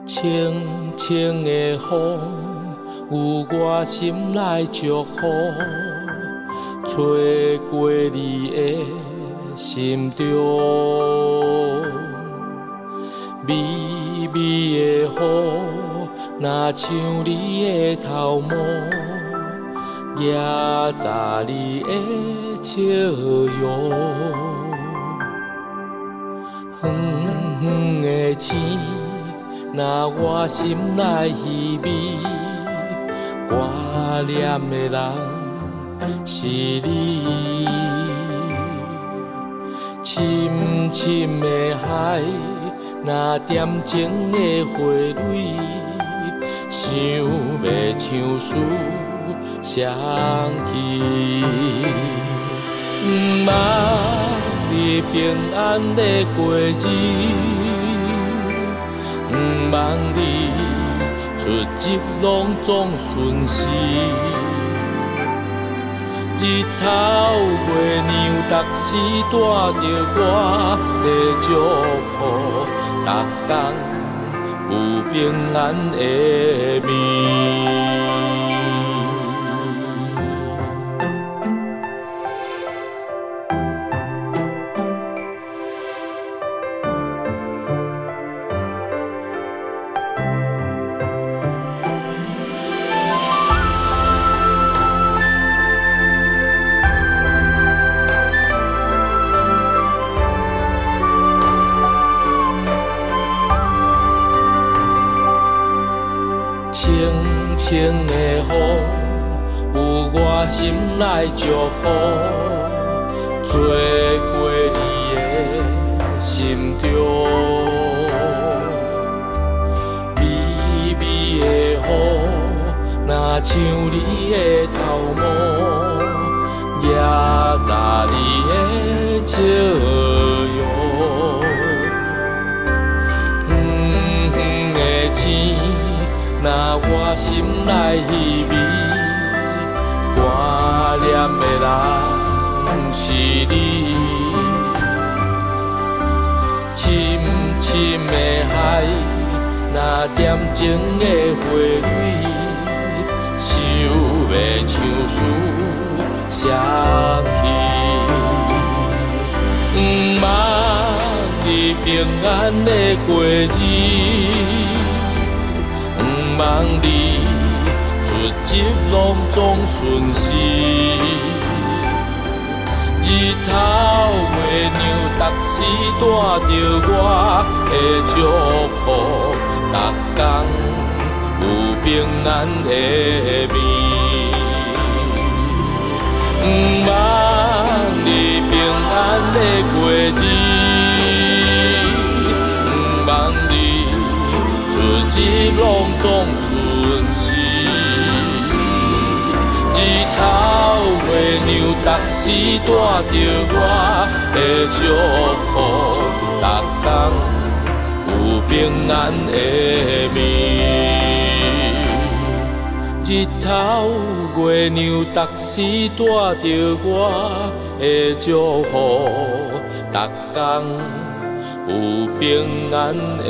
清清的风，有我心内祝福，吹过你的心中。微微的雨，若像你的头毛，也扎你的笑容。远远的星，若我心内稀微，挂念的人是你。深深的海，若点情的花蕊，想要唱诗双起。望你平安的过日，望你出入拢总顺时。日头月亮，逐时带着我的祝福，逐天有平安的眠。清清的风，有我心内祝福，吹过你的心中。微微的雨，若像你的头毛，也扎你的笑容。远远的星，若我心内稀微，挂念的人是你。深深的海，若点情的花蕊，想要唱诗双起。望你平安的过日，望你出入拢总顺时。日头月亮，逐时带着我的祝福，逐天有平安的眠。望你平安的过日，望你出入拢总顺时。日头月亮，逐时带着我的祝福，逐天有平安的眠。日头月亮，逐时带着我的祝福，逐天有平安的